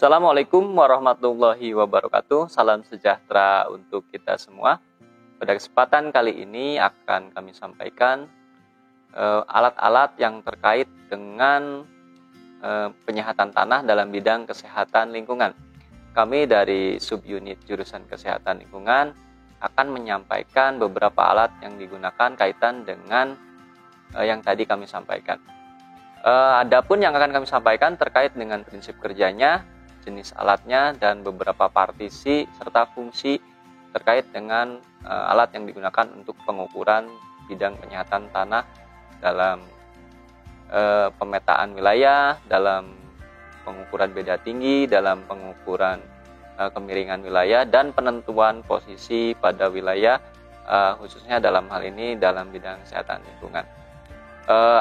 Assalamualaikum warahmatullahi wabarakatuh. Salam sejahtera untuk kita semua. Pada kesempatan kali ini akan kami sampaikan alat-alat yang terkait dengan penyihatan tanah dalam bidang kesehatan lingkungan. Kami dari subunit jurusan kesehatan lingkungan akan menyampaikan beberapa alat yang digunakan kaitan dengan yang tadi kami sampaikan. Adapun yang akan kami sampaikan terkait dengan prinsip kerjanya, jenis alatnya, dan beberapa partisi serta fungsi terkait dengan alat yang digunakan untuk pengukuran bidang penyihatan tanah dalam pemetaan wilayah, dalam pengukuran beda tinggi, dalam pengukuran kemiringan wilayah, dan penentuan posisi pada wilayah, khususnya dalam hal ini dalam bidang kesehatan lingkungan.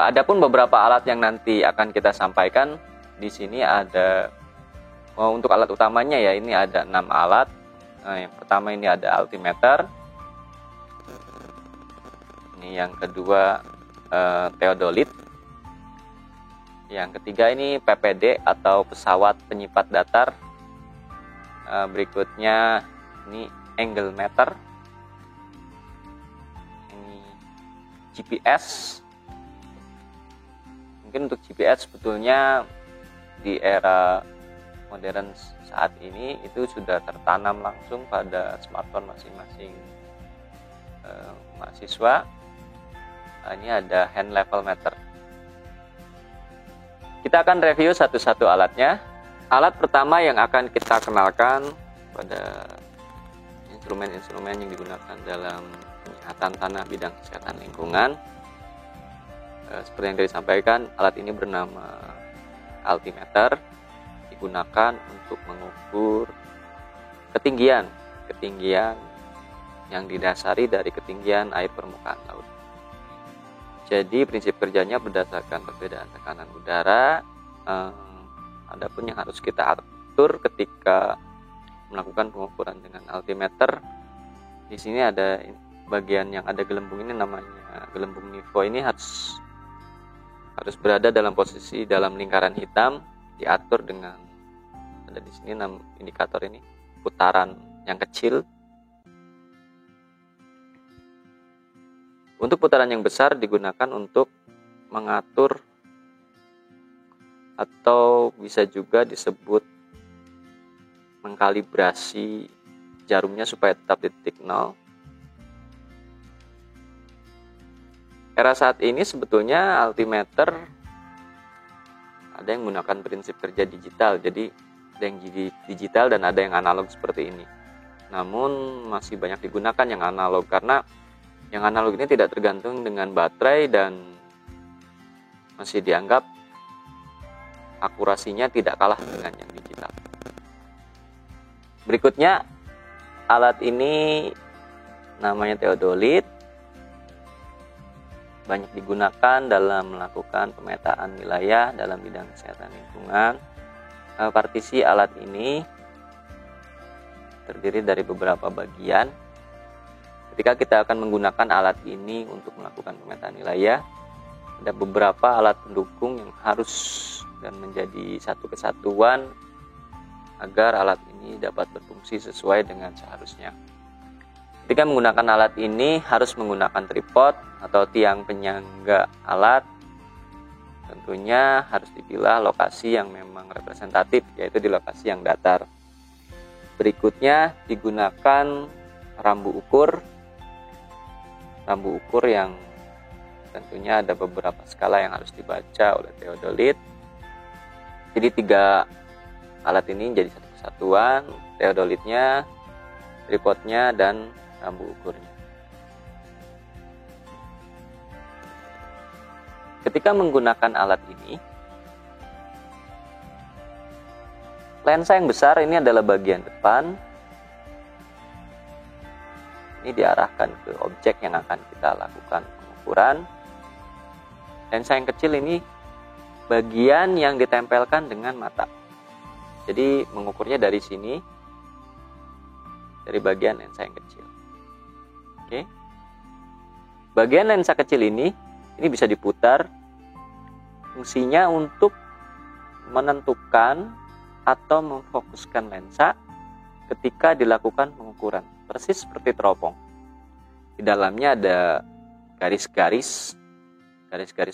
Adapun beberapa alat yang nanti akan kita sampaikan di sini ada, untuk alat utamanya ya, ini ada 6 alat. Yang pertama ini ada altimeter. Ini yang kedua theodolit. Yang ketiga ini PPD atau pesawat penyipat datar. Berikutnya ini angle meter. Ini GPS. Mungkin untuk GPS sebetulnya di era modern saat ini itu sudah tertanam langsung pada smartphone masing-masing mahasiswa. Ini ada hand level meter. Kita akan review satu-satu alatnya. Alat pertama yang akan kita kenalkan pada instrumen-instrumen yang digunakan dalam penyihatan tanah bidang kesehatan lingkungan. Seperti yang tadi disampaikan, alat ini bernama altimeter, digunakan untuk mengukur ketinggian yang didasari dari ketinggian air permukaan laut. Jadi prinsip kerjanya berdasarkan perbedaan tekanan udara. Adapun yang harus kita atur ketika melakukan pengukuran dengan altimeter, di sini ada bagian yang ada gelembung ini, namanya gelembung NIVO. Ini harus berada dalam posisi dalam lingkaran hitam, diatur dengan ada di sini 6 indikator ini, putaran yang kecil. Untuk putaran yang besar digunakan untuk mengatur atau bisa juga disebut mengkalibrasi jarumnya supaya tetap di titik 0. Era saat ini sebetulnya altimeter ada yang menggunakan prinsip kerja digital, jadi ada yang digital dan ada yang analog seperti ini. Namun masih banyak digunakan yang analog karena yang analog ini tidak tergantung dengan baterai dan masih dianggap akurasinya tidak kalah dengan yang digital. Berikutnya alat ini namanya theodolit. Banyak digunakan dalam melakukan pemetaan wilayah dalam bidang kesehatan lingkungan. Partisi alat ini terdiri dari beberapa bagian. Ketika kita akan menggunakan alat ini untuk melakukan pemetaan wilayah, ada beberapa alat pendukung yang harus dan menjadi satu kesatuan agar alat ini dapat berfungsi sesuai dengan seharusnya. Ketika menggunakan alat ini harus menggunakan tripod atau tiang penyangga alat. Tentunya harus dipilah lokasi yang memang representatif, yaitu di lokasi yang datar. Berikutnya digunakan rambu ukur. Rambu ukur yang tentunya ada beberapa skala yang harus dibaca oleh theodolit. Jadi 3 alat ini jadi satu kesatuan, theodolitnya, tripodnya, dan rambu ukurnya. Ketika menggunakan alat ini, lensa yang besar ini adalah bagian depan. Ini diarahkan ke objek yang akan kita lakukan pengukuran. Lensa yang kecil ini bagian yang ditempelkan dengan mata. Jadi mengukurnya dari sini, dari bagian lensa yang kecil. Oke. Bagian lensa kecil ini bisa diputar. Fungsinya untuk menentukan atau memfokuskan lensa ketika dilakukan pengukuran, persis seperti teropong. Di dalamnya ada garis-garis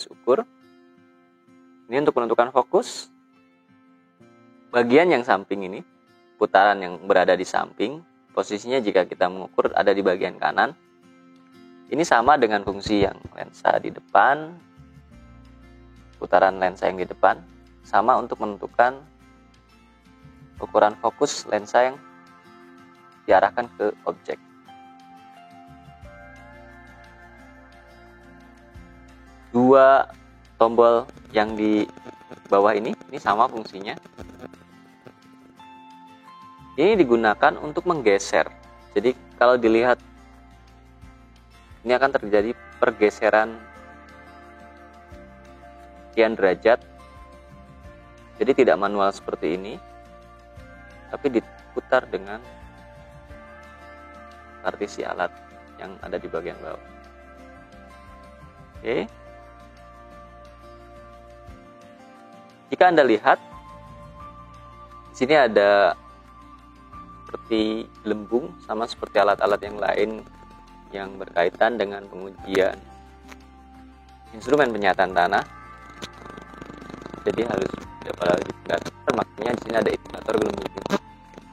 ukur. Ini untuk menentukan fokus. Bagian yang samping ini, putaran yang berada di samping, posisinya jika kita mengukur ada di bagian kanan. Ini sama dengan fungsi yang lensa di depan, putaran lensa yang di depan, sama untuk menentukan ukuran fokus lensa yang diarahkan ke objek. Dua tombol yang di bawah ini sama fungsinya. Ini digunakan untuk menggeser. Jadi kalau dilihat, ini akan terjadi pergeseran sekian derajat. Jadi tidak manual seperti ini, tapi diputar dengan partisi alat yang ada di bagian bawah. Oke. Jika Anda lihat, di sini ada seperti gelembung, sama seperti alat-alat yang lain yang berkaitan dengan pengujian instrumen penyataan tanah. Jadi harus pada indikator, makanya di sini ada indikator gelembung.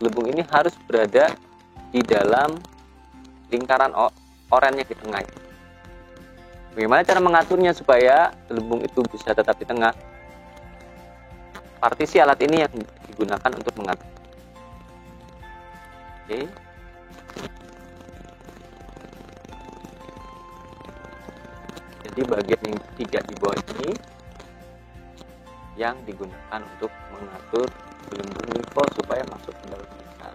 Gelembung ini harus berada di dalam lingkaran oranye di tengah. Bagaimana cara mengaturnya supaya gelembung itu bisa tetap di tengah? Partisi alat ini yang digunakan untuk mengatur. Oke. Jadi bagian yang ketiga di bawah ini yang digunakan untuk mengatur gelembung nilai supaya masuk ke dalam lensa.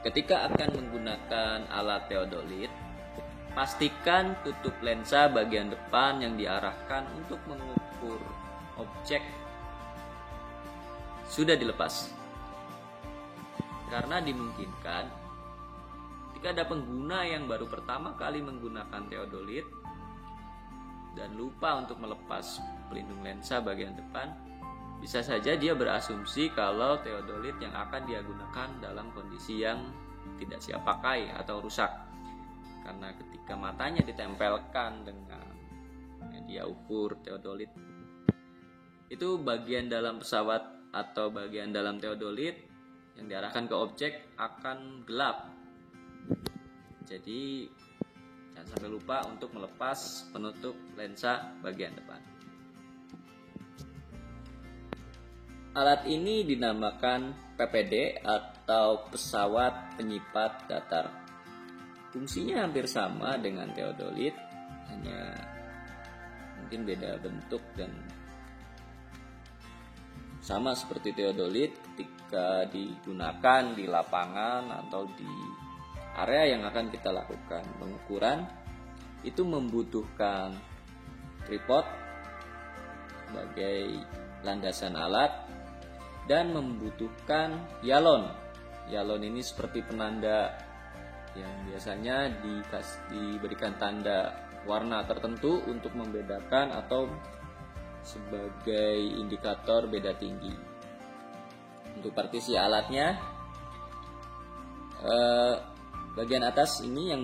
Ketika akan menggunakan alat teodolit, pastikan tutup lensa bagian depan yang diarahkan untuk mengukur objek sudah dilepas. Karena dimungkinkan jika ada pengguna yang baru pertama kali menggunakan teodolit dan lupa untuk melepas pelindung lensa bagian depan, bisa saja dia berasumsi kalau teodolit yang akan dia gunakan dalam kondisi yang tidak siap pakai atau rusak. Karena ketika matanya ditempelkan dengan media ukur teodolit, itu bagian dalam pesawat atau bagian dalam teodolit yang diarahkan ke objek akan gelap. Jadi jangan sampai lupa untuk melepas penutup lensa bagian depan. Alat ini dinamakan PPD atau pesawat penyipat datar. Fungsinya hampir sama dengan teodolit, hanya mungkin beda bentuk dan sama seperti teodolit ketika digunakan di lapangan atau di area yang akan kita lakukan pengukuran, itu membutuhkan tripod sebagai landasan alat dan membutuhkan yalon. Yalon ini seperti penanda yang biasanya diberikan tanda warna tertentu untuk membedakan atau sebagai indikator beda tinggi. Untuk partisi alatnya, bagian atas ini yang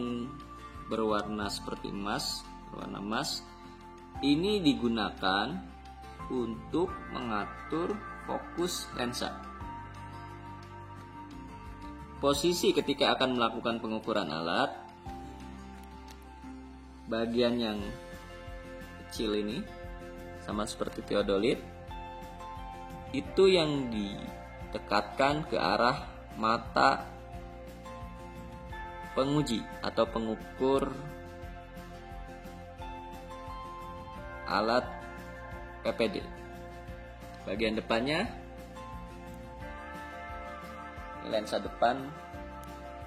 berwarna seperti emas, berwarna emas, ini digunakan untuk mengatur fokus lensa. Posisi ketika akan melakukan pengukuran alat, bagian yang kecil ini sama seperti teodolit, itu yang didekatkan ke arah mata penguji atau pengukur alat PPD. Bagian depannya lensa depan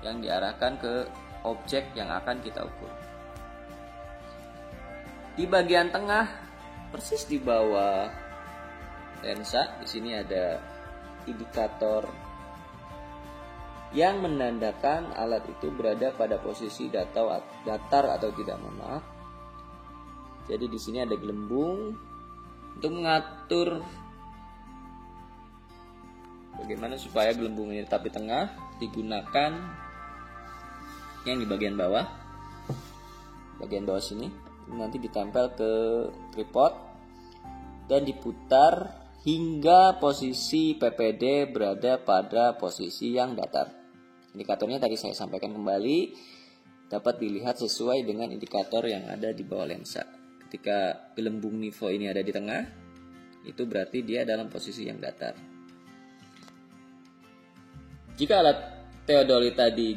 yang diarahkan ke objek yang akan kita ukur. Di bagian tengah, persis di bawah lensa, di sini ada indikator yang menandakan alat itu berada pada posisi datar atau tidak. Mohon maaf. Jadi di sini ada gelembung untuk mengatur Bagaimana supaya gelembung ini tetap di tengah? Digunakan yang di bagian bawah. Bagian bawah sini nanti ditempel ke tripod dan diputar hingga posisi PPD berada pada posisi yang datar. Indikatornya tadi saya sampaikan kembali, dapat dilihat sesuai dengan indikator yang ada di bawah lensa. Ketika gelembung NIVO ini ada di tengah, itu berarti dia dalam posisi yang datar. Jika alat teodolit tadi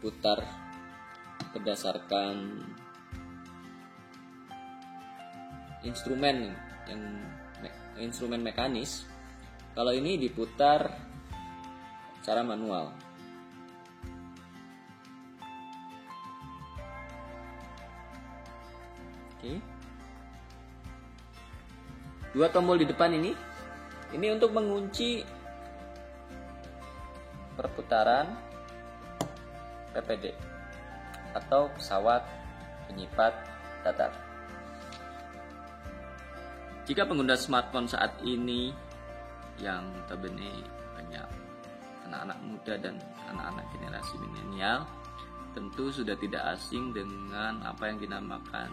diputar berdasarkan instrumen mekanis, kalau ini diputar secara manual. Oke. Dua tombol di depan ini untuk mengunci perputaran PPD atau pesawat penyipat datar. Jika pengguna smartphone saat ini yang notabene banyak anak-anak muda dan anak-anak generasi milenial, tentu sudah tidak asing dengan apa yang dinamakan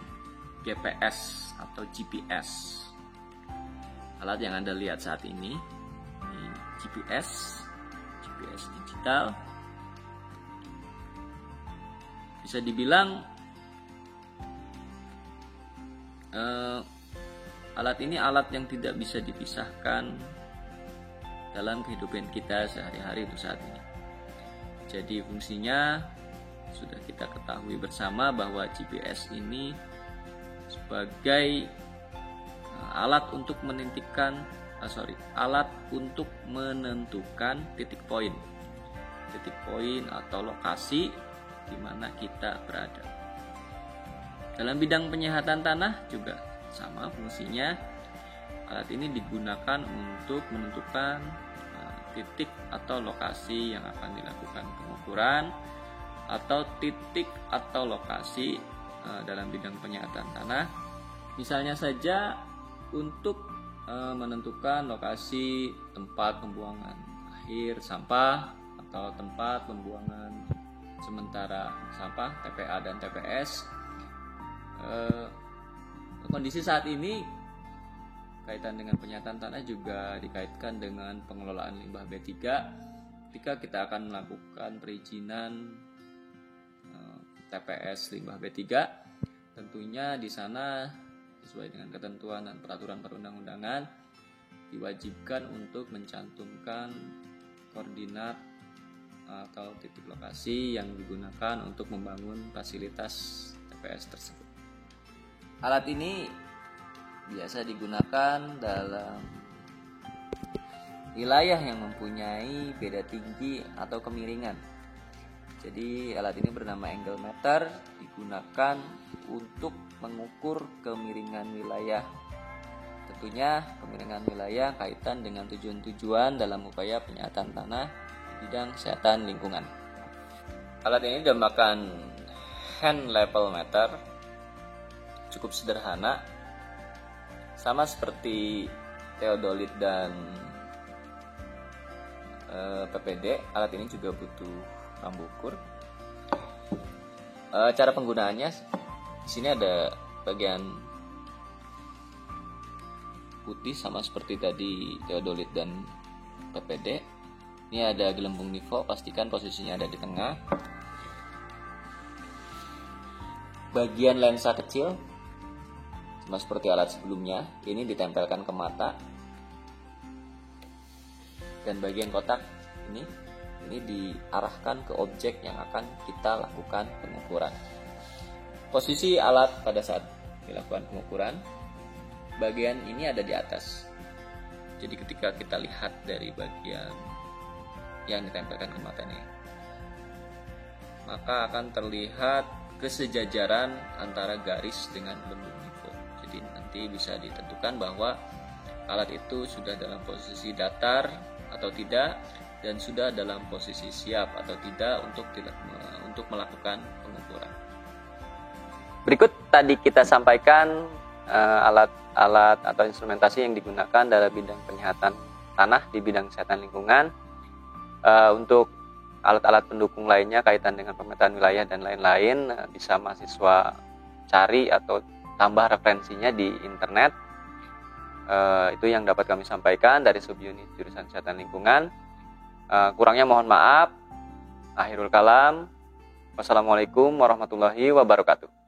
GPS atau GPS. Alat yang Anda lihat saat ini GPS digital. Bisa dibilang alat ini alat yang tidak bisa dipisahkan dalam kehidupan kita sehari-hari untuk saat ini. Jadi fungsinya sudah kita ketahui bersama bahwa GPS ini sebagai alat untuk menentukan titik poin atau lokasi di mana kita berada. Dalam bidang penyihatan tanah juga sama fungsinya. Alat ini digunakan untuk menentukan titik atau lokasi yang akan dilakukan pengukuran, atau titik atau lokasi dalam bidang penyihatan tanah. Misalnya saja untuk menentukan lokasi tempat pembuangan akhir sampah atau tempat pembuangan sementara sampah TPA dan TPS. Kondisi saat ini kaitan dengan penyihatan tanah juga dikaitkan dengan pengelolaan limbah B3. Ketika kita akan melakukan perizinan TPS limbah B3, tentunya di sana sesuai dengan ketentuan dan peraturan perundang-undangan diwajibkan untuk mencantumkan koordinat atau titik lokasi yang digunakan untuk membangun fasilitas TPS tersebut. Alat ini biasa digunakan dalam wilayah yang mempunyai beda tinggi atau kemiringan. Jadi alat ini bernama angle meter, digunakan untuk mengukur kemiringan wilayah. Tentunya kemiringan wilayah kaitan dengan tujuan-tujuan dalam upaya penyihatan tanah di bidang kesehatan lingkungan. Alat ini dinamakan hand level meter, cukup sederhana, sama seperti teodolit dan PPD. Alat ini juga butuh rambu ukur. Cara penggunaannya, di sini ada bagian putih sama seperti tadi teodolit dan PPD. Ini ada gelembung NIVO, pastikan posisinya ada di tengah. Bagian lensa kecil sama seperti alat sebelumnya, ini ditempelkan ke mata. Dan bagian kotak ini diarahkan ke objek yang akan kita lakukan pengukuran. Posisi alat pada saat dilakukan pengukuran, bagian ini ada di atas. Jadi ketika kita lihat dari bagian yang ditempelkan ke mata ini, maka akan terlihat kesejajaran antara garis dengan gelembung NIVO. Jadi nanti bisa ditentukan bahwa alat itu sudah dalam posisi datar atau tidak, dan sudah dalam posisi siap atau tidak untuk melakukan pengukuran. Berikut tadi kita sampaikan alat-alat atau instrumentasi yang digunakan dalam bidang penyihatan tanah di bidang kesehatan lingkungan. Untuk alat-alat pendukung lainnya kaitan dengan pemetaan wilayah dan lain-lain, bisa mahasiswa cari atau tambah referensinya di internet. Itu yang dapat kami sampaikan dari subunit jurusan kesehatan lingkungan. Kurangnya mohon maaf. Akhirul kalam. Wassalamualaikum warahmatullahi wabarakatuh.